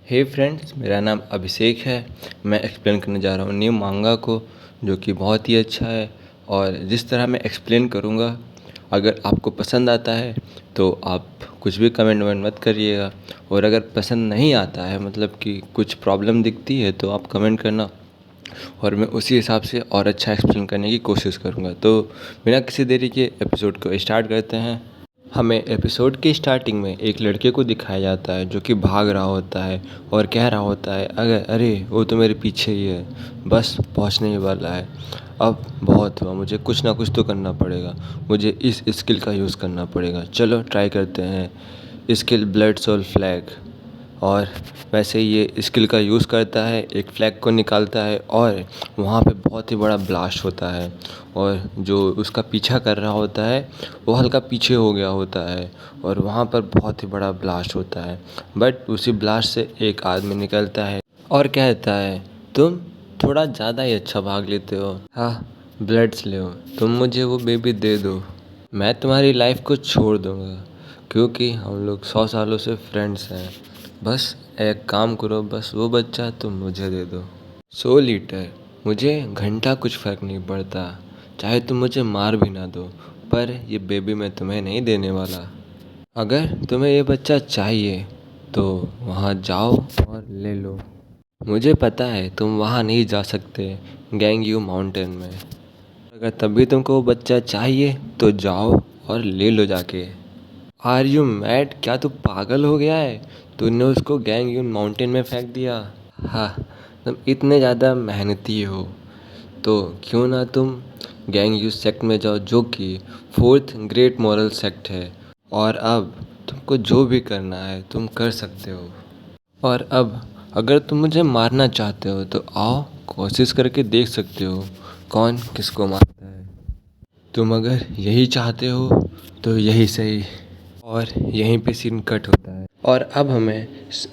हे friends, मेरा नाम अभिषेक है। मैं एक्सप्लेन करने जा रहा हूँ न्यू मांगा को, जो कि बहुत ही अच्छा है। और जिस तरह मैं एक्सप्लेन करूँगा, अगर आपको पसंद आता है तो आप कुछ भी कमेंट वमेंट मत करिएगा। और अगर पसंद नहीं आता है, मतलब कि कुछ प्रॉब्लम दिखती है, तो आप कमेंट करना और मैं उसी हिसाब से और अच्छा एक्सप्लेन करने की कोशिश करूँगा। तो बिना किसी देरी के एपिसोड को स्टार्ट करते हैं। हमें एपिसोड की स्टार्टिंग में एक लड़के को दिखाया जाता है जो कि भाग रहा होता है और कह रहा होता है, अगर अरे वो तो मेरे पीछे ही है, बस पहुंचने ही वाला है। अब बहुत हुआ, मुझे कुछ ना कुछ तो करना पड़ेगा, मुझे इस स्किल का यूज़ करना पड़ेगा। चलो ट्राई करते हैं स्किल ब्लड सोल फ्लैग। और वैसे ही ये स्किल का यूज़ करता है, एक फ्लैग को निकालता है और वहाँ पे बहुत ही बड़ा ब्लास्ट होता है। और जो उसका पीछा कर रहा होता है वो हल्का पीछे हो गया होता है और वहाँ पर बहुत ही बड़ा ब्लास्ट होता है। बट उसी ब्लास्ट से एक आदमी निकलता है और कहता है, तुम थोड़ा ज़्यादा ही अच्छा भाग लेते हो। हाँ, ब्लड्स ले, तुम मुझे वो बेबी दे दो, मैं तुम्हारी लाइफ को छोड़ दूँगा, क्योंकि हम लोग 100 सालों से फ्रेंड्स हैं। बस एक काम करो, बस वो बच्चा तुम मुझे दे दो। 100 लीटर, मुझे घंटा कुछ फ़र्क नहीं पड़ता, चाहे तुम मुझे मार भी ना दो, पर ये बेबी मैं तुम्हें नहीं देने वाला। अगर तुम्हें ये बच्चा चाहिए तो वहाँ जाओ और ले लो। मुझे पता है तुम वहाँ नहीं जा सकते, गैंगयू माउंटेन में। अगर तभी तुमको वो बच्चा चाहिए तो जाओ और ले लो जाके। Are you mad? क्या तू पागल हो गया है? तूने उसको गैंगयून माउंटेन में फेंक दिया। हाँ, तुम इतने ज़्यादा मेहनती हो तो क्यों ना तुम गैंगयू सेक्ट में जाओ, जो कि 4th ग्रेट मॉरल सेक्ट है। और अब तुमको जो भी करना है तुम कर सकते हो। और अब अगर तुम मुझे मारना चाहते हो तो आओ, कोशिश करके देख सकते हो कौन किसको मारता है। तुम अगर यही चाहते हो तो यही सही। और यहीं पे सीन कट होता है। और अब हमें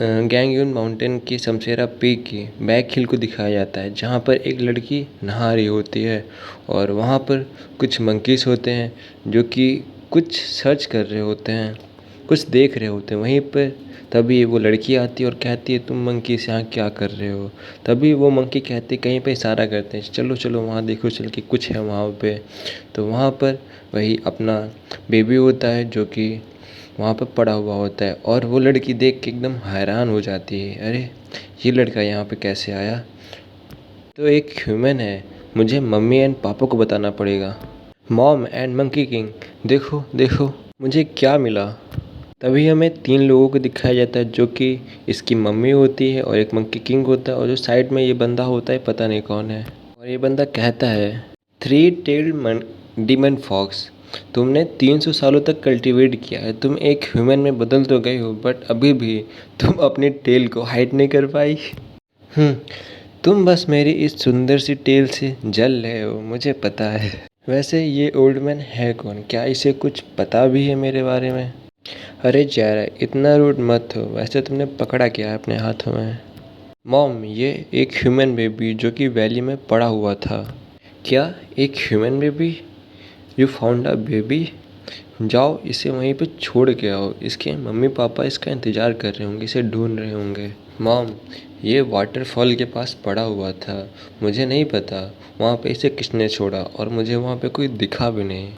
गैंगयून माउंटेन की शमशेरा पीक की बैक हिल को दिखाया जाता है, जहाँ पर एक लड़की नहा रही होती है और वहाँ पर कुछ मंकीस होते हैं जो कि कुछ सर्च कर रहे होते हैं, कुछ देख रहे होते हैं। वहीं पर तभी वो लड़की आती है और कहती है, तुम मंकीस यहाँ क्या कर रहे हो? तभी वो मंकी कहते कहीं पे इशारा करते हैं, चलो चलो वहाँ देखो चल के कुछ है वहाँ पे। तो वहाँ पर वही अपना बेबी होता है जो कि वहाँ पर पड़ा हुआ होता है। और वो लड़की देख के एकदम हैरान हो जाती है, अरे ये लड़का यहाँ पे कैसे आया? तो एक ह्यूमन है, मुझे मम्मी एंड पापा को बताना पड़ेगा। मॉम एंड मंकी किंग, देखो देखो मुझे क्या मिला। तभी हमें 3 लोगों को दिखाया जाता है, जो कि इसकी मम्मी होती है और एक मंकी किंग होता है, और जो साइड में ये बंदा होता है पता नहीं कौन है। और ये बंदा कहता है, 3 टेल्ड डीमन फॉक्स, तुमने 300 सालों तक कल्टीवेट किया है, तुम एक ह्यूमन में बदल तो गए हो, बट अभी भी तुम अपनी टेल को हाइड नहीं कर पाई। हम्म, तुम बस मेरी इस सुंदर सी टेल से जल रहे हो, मुझे पता है। वैसे ये ओल्ड मैन है कौन? क्या इसे कुछ पता भी है मेरे बारे में? अरे जारा, इतना रूड मत हो, वैसे तुमने पकड़ा क्या है अपने हाथों में? मॉम, ये एक ह्यूमन बेबी जो कि वैली में पड़ा हुआ था। क्या? एक human baby? You found a baby? जाओ इसे वहीं पे छोड़ के आओ, इसके मम्मी पापा इसका इंतज़ार कर रहे होंगे, इसे ढूंढ रहे होंगे। मॉम, ये वाटरफॉल के पास पड़ा हुआ था, मुझे नहीं पता वहाँ पे इसे किसने छोड़ा, और मुझे वहाँ पे कोई दिखा भी नहीं।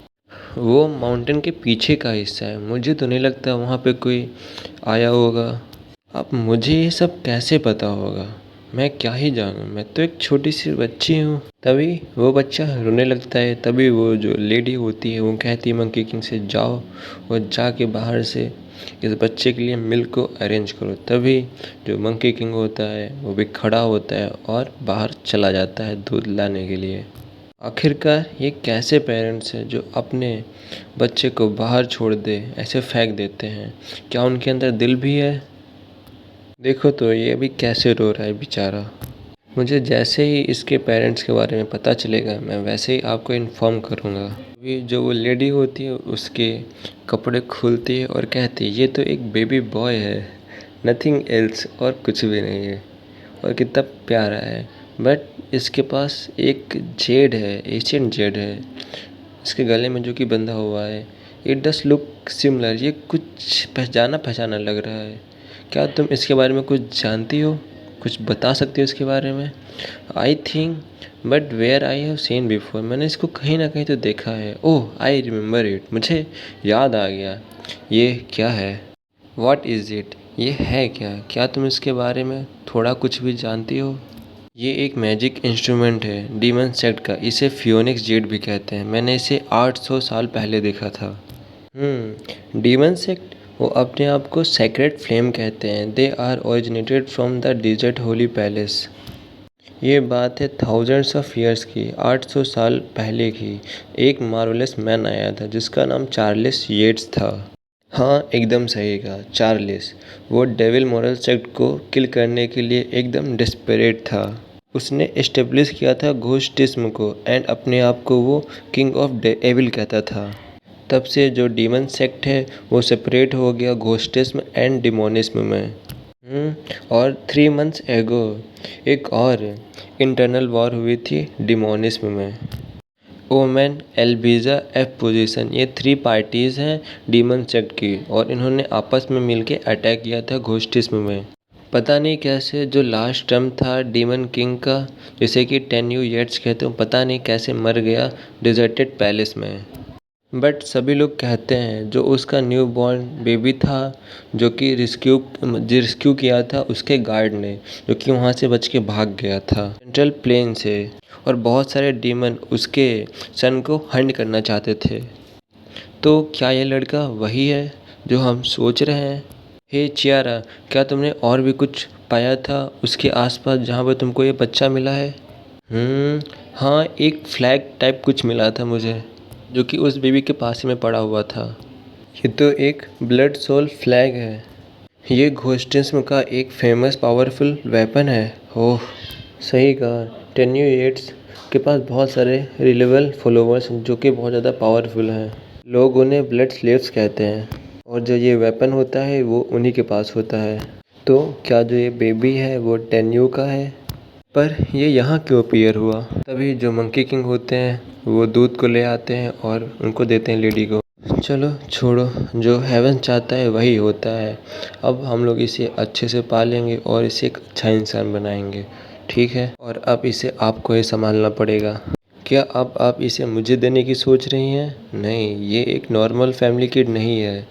वो माउंटेन के पीछे का हिस्सा है, मुझे तो नहीं लगता वहाँ पे कोई आया होगा। अब मुझे ये सब कैसे पता होगा? मैं क्या ही जानूँ, मैं तो एक छोटी सी बच्ची हूँ। तभी वो बच्चा रोने लगता है। तभी वो जो लेडी होती है वो कहती है मंकी किंग से, जाओ और जाके बाहर से इस बच्चे के लिए मिल्क को अरेंज करो। तभी जो मंकी किंग होता है वो भी खड़ा होता है और बाहर चला जाता है दूध लाने के लिए। आखिरकार ये कैसे पेरेंट्स हैं जो अपने बच्चे को बाहर छोड़ दे, ऐसे फेंक देते हैं? क्या उनके अंदर दिल भी है? देखो तो ये अभी कैसे रो रहा है बेचारा। मुझे जैसे ही इसके पेरेंट्स के बारे में पता चलेगा, मैं वैसे ही आपको इन्फॉर्म करूँगा। अभी जो वो लेडी होती है उसके कपड़े खुलती है और कहती है, ये तो एक बेबी बॉय है, नथिंग एल्स, और कुछ भी नहीं है। और कितना प्यारा है। बट इसके पास एक जेड है, एशियन जेड है इसके गले में जो कि बंधा हुआ है। इट डस लुक सिमिलर, ये कुछ पहचाना पहचाना लग रहा है। क्या तुम इसके बारे में कुछ जानती हो, कुछ बता सकती हो इसके बारे में? I think but where I have seen before, मैंने इसको कहीं ना कहीं तो देखा है। ओह आई रिमेंबर इट, मुझे याद आ गया। ये क्या है? वॉट इज़ इट, ये है क्या? क्या तुम इसके बारे में थोड़ा कुछ भी जानती हो? ये एक मैजिक इंस्ट्रूमेंट है डीमन सेक्ट का, इसे फियोनिक्स जेड भी कहते हैं। मैंने इसे 800 साल पहले देखा था। डीमन सेक्ट, वो अपने आप को सेक्रेड फ्लेम कहते हैं। They are originated from the desert holy palace. ये बात है थाउजेंड्स ऑफ ईयर्स की, 800 साल पहले की। एक मार्वलस मैन आया था जिसका नाम चार्ल्स येट्स था। हाँ एकदम सही कहा, चार्ल्स। वो डेविल मोरल सेक्ट को किल करने के लिए एकदम डेस्परेट था। उसने एस्टेब्लिश किया था घोस्टिज्म को एंड अपने आप को वो किंग ऑफ एविल कहता था। तब से जो डीमन सेक्ट है वो सेपरेट हो गया घोस्टिज्म एंड डिमोनिज्म में। और 3 मंथ्स एगो एक और इंटरनल वॉर हुई थी डिमोनिज्म में। ओमेन, एल्बिजा, एफ पोजीशन, ये 3 पार्टीज़ हैं डीमन सेक्ट की, और इन्होंने आपस में मिलके अटैक किया था घोस्टिज्म में। पता नहीं कैसे जो लास्ट टर्म था डीमन किंग का, जिसे कि 10 येट्स कहते हैं, पता नहीं कैसे मर गया डिजर्टेड पैलेस में। बट सभी लोग कहते हैं जो उसका न्यू बॉर्न बेबी था, जो कि रिस्क्यू किया था उसके गार्ड ने, जो कि वहाँ से बच के भाग गया था सेंट्रल प्लेन से। और बहुत सारे डीमन उसके सन को हंट करना चाहते थे। तो क्या ये लड़का वही है जो हम सोच रहे हैं? हे चियारा, क्या तुमने और भी कुछ पाया था उसके आसपास जहाँ पर तुमको ये बच्चा मिला है? हाँ, एक फ्लैग टाइप कुछ मिला था मुझे, जो कि उस बेबी के पास ही में पड़ा हुआ था। ये तो एक ब्लड सोल फ्लैग है। ये घोस्टिज्म का एक फेमस पावरफुल वेपन है। ओह सही कहा, टेन्यू येट्स के पास बहुत सारे रिलेबल फॉलोवर्स जो कि बहुत ज़्यादा पावरफुल हैं। लोग उन्हें ब्लड स्लेव्स कहते हैं, और जो ये वेपन होता है वो उन्हीं के पास होता है। तो क्या जो ये बेबी है वो टेन्यू का है? पर ये यहाँ क्यों अपीयर हुआ? तभी जो मंकी किंग होते हैं वो दूध को ले आते हैं और उनको देते हैं लेडी को। चलो छोड़ो, जो हेवन चाहता है वही होता है। अब हम लोग इसे अच्छे से पालेंगे और इसे एक अच्छा इंसान बनाएंगे, ठीक है? और अब इसे आपको ही संभालना पड़ेगा। क्या अब आप इसे मुझे देने की सोच रही हैं? नहीं, ये एक नॉर्मल फैमिली किड नहीं है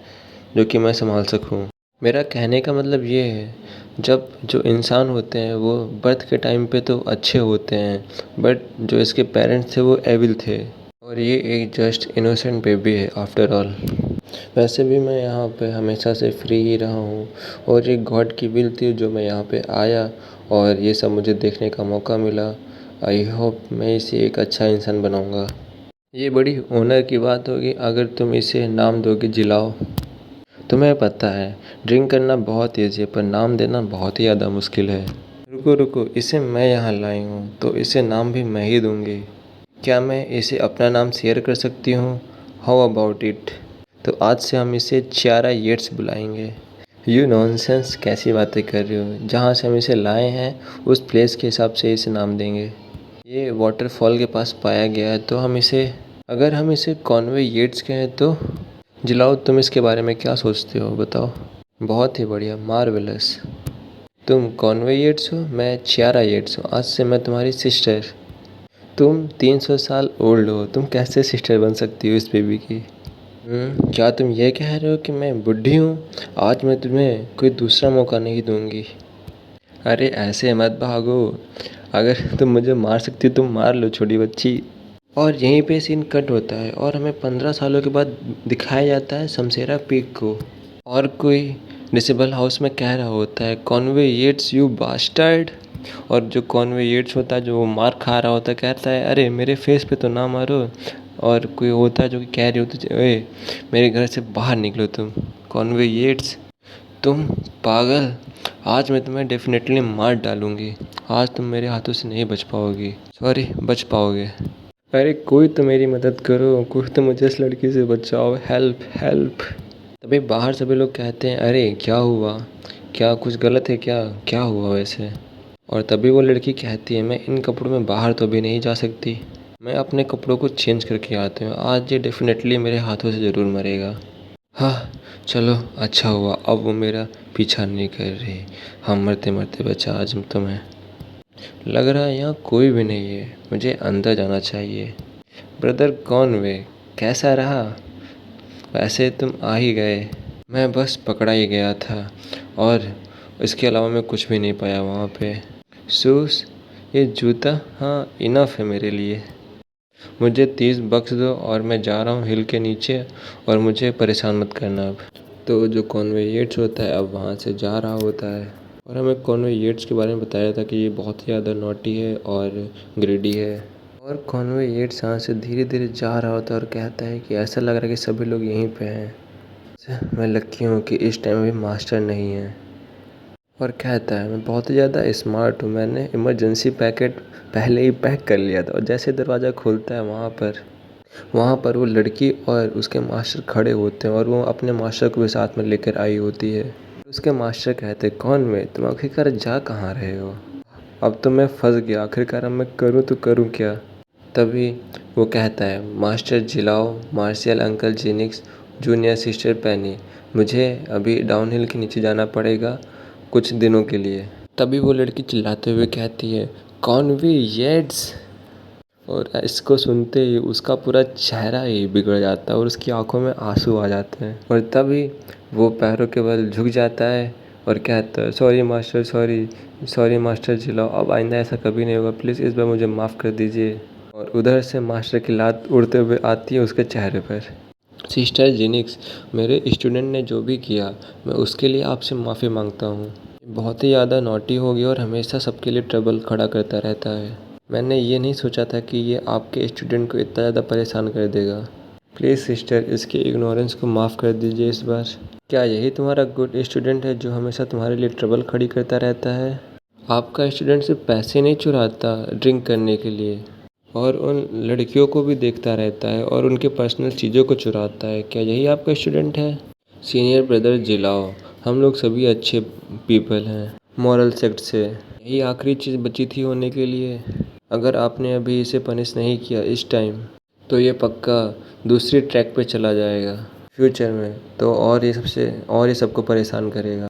जो कि मैं संभाल सकूं। मेरा कहने का मतलब ये है, जब जो इंसान होते हैं वो बर्थ के टाइम पे तो अच्छे होते हैं, बट जो इसके पेरेंट्स थे वो एविल थे, और ये एक जस्ट इनोसेंट बेबी है आफ्टर ऑल। वैसे भी मैं यहाँ पे हमेशा से फ्री ही रहा हूँ, और एक गॉड की विल थी जो मैं यहाँ पे आया और ये सब मुझे देखने का मौका मिला। आई होप मैं इसे एक अच्छा इंसान बनाऊँगा। ये बड़ी ऑनर की बात होगी अगर तुम इसे नाम दोगे जिलाओ। तुम्हें पता है ड्रिंक करना बहुत ईजी है, पर नाम देना बहुत ही ज़्यादा मुश्किल है। रुको रुको, इसे मैं यहाँ लाई हूँ तो इसे नाम भी मैं ही दूँगी। क्या मैं इसे अपना नाम शेयर कर सकती हूँ? How about it? तो आज से हम इसे चियारा येट्स बुलाएंगे। यू नॉनसेंस, कैसी बातें कर रही हो? जहाँ से हम इसे लाए हैं उस प्लेस के हिसाब से इसे नाम देंगे। ये वाटरफॉल के पास पाया गया है, तो अगर हम इसे कॉनवे येट्स कहें तो? जिलाओ, तुम इसके बारे में क्या सोचते हो बताओ? बहुत ही बढ़िया, मार्वेलस। तुम कॉनवे येट्स हो, मैं चियारा येट्स हूँ। आज से मैं तुम्हारी सिस्टर। तुम 300 साल ओल्ड हो, तुम कैसे सिस्टर बन सकती हो इस बेबी की? क्या तुम ये कह रहे हो कि मैं बुढ़ी हूँ? आज मैं तुम्हें कोई दूसरा मौका नहीं दूंगी। अरे ऐसे मत भागो, अगर तुम मुझे मार सकती हो तुम मार लो छोटी बच्ची। और यहीं पे सीन कट होता है और हमें 15 सालों के बाद दिखाया जाता है शमशेरा पीक को, और कोई डिसेबल हाउस में कह रहा होता है कॉनवे येट्स यू बास्टर्ड। और जो कॉनवे येट्स होता है, जो वो मार खा रहा होता है, कहता है अरे मेरे फेस पे तो ना मारो। और कोई होता है जो कि कह रही होती है ओए मेरे घर से बाहर निकलो तुम कॉनवे येट्स, तुम पागल। आज मैं तुम्हें डेफिनेटली मार डालूंगी। आज तुम मेरे हाथों से नहीं बच पाओगी, सॉरी बच पाओगे। अरे कोई तो मेरी मदद करो, कोई तो मुझे इस लड़की से बचाओ, हेल्प हेल्प। तभी बाहर सभी लोग कहते हैं अरे क्या हुआ, क्या कुछ गलत है क्या, क्या हुआ वैसे? और तभी वो लड़की कहती है मैं इन कपड़ों में बाहर तो भी नहीं जा सकती, मैं अपने कपड़ों को चेंज करके आती हूँ। आज ये डेफिनेटली मेरे हाथों से ज़रूर मरेगा। हाँ, चलो अच्छा हुआ, अब वो मेरा पीछा नहीं कर रही। हम मरते मरते बचा आज तो मैं। लग रहा है यहाँ कोई भी नहीं है, मुझे अंदर जाना चाहिए। ब्रदर कॉनवे, कैसा रहा? वैसे तुम आ ही गए, मैं बस पकड़ा ही गया था और इसके अलावा मैं कुछ भी नहीं पाया वहाँ पे। शूज़, ये जूता, हाँ इनफ है मेरे लिए। मुझे 30 बक्स दो और मैं जा रहा हूँ हिल के नीचे, और मुझे परेशान मत करना अब। तो जो कॉनवे येट्स होता है अब वहाँ से जा रहा होता है, और हमें कॉनवे येट्स के बारे में बताया था कि ये बहुत ही ज़्यादा नॉटी है और ग्रीडी है। और कॉनवे येट्स यहाँ से धीरे धीरे जा रहा होता है और कहता है कि ऐसा लग रहा है कि सभी लोग यहीं पे हैं। मैं लकी हूँ कि इस टाइम अभी मास्टर नहीं है। और कहता है मैं बहुत ही ज़्यादा स्मार्ट हूँ, मैंने इमरजेंसी पैकेट पहले ही पैक कर लिया था। और जैसे दरवाज़ा खुलता है वहाँ पर वो लड़की और उसके मास्टर खड़े होते हैं, और वो अपने मास्टर को भी साथ में लेकर आई होती है। उसके मास्टर कहते हैं कौन में तुम आखिरकार जा कहाँ रहे हो? अब तो मैं फंस गया, आखिरकार अब मैं करूँ तो करूँ क्या? तभी वो कहता है मास्टर जिलाओ, मार्शियल अंकल जेनिक्स, जूनियर सिस्टर पेनी, मुझे अभी डाउनहिल के नीचे जाना पड़ेगा कुछ दिनों के लिए। तभी वो लड़की चिल्लाते हुए कहती है कॉनवे येट्स। और इसको सुनते ही उसका पूरा चेहरा ही बिगड़ जाता है और उसकी आंखों में आंसू आ जाते हैं। और तभी वो पैरों के बल झुक जाता है और कहता है सॉरी मास्टर, सॉरी मास्टर जिलाओ, अब आइंदा ऐसा कभी नहीं होगा, प्लीज़ इस बार मुझे माफ़ कर दीजिए। और उधर से मास्टर की लात उड़ते हुए आती है उसके चेहरे पर। सिस्टर जेनिक्स, मेरे स्टूडेंट ने जो भी किया मैं उसके लिए आपसे माफ़ी मांगता हूँ। बहुत ही ज़्यादा नॉटी हो गया और हमेशा सबके लिए ट्रबल खड़ा करता रहता है। मैंने ये नहीं सोचा था कि ये आपके स्टूडेंट को इतना ज़्यादा परेशान कर देगा। प्लीज़ सिस्टर, इसके इग्नोरेंस को माफ़ कर दीजिए इस बार। क्या यही तुम्हारा गुड स्टूडेंट है जो हमेशा तुम्हारे लिए ट्रबल खड़ी करता रहता है? आपका स्टूडेंट सिर्फ पैसे नहीं चुराता ड्रिंक करने के लिए, और उन लड़कियों को भी देखता रहता है और उनके पर्सनल चीज़ों को चुराता है। क्या यही आपका स्टूडेंट है? सीनियर ब्रदर जिलाओ, हम लोग सभी अच्छे पीपल हैं मॉरल सेक्ट से। यही आखिरी चीज़ बची थी होने के लिए। अगर आपने अभी इसे पनिश नहीं किया इस टाइम, तो ये पक्का दूसरी ट्रैक पे चला जाएगा फ्यूचर में, तो और ये सबको परेशान करेगा।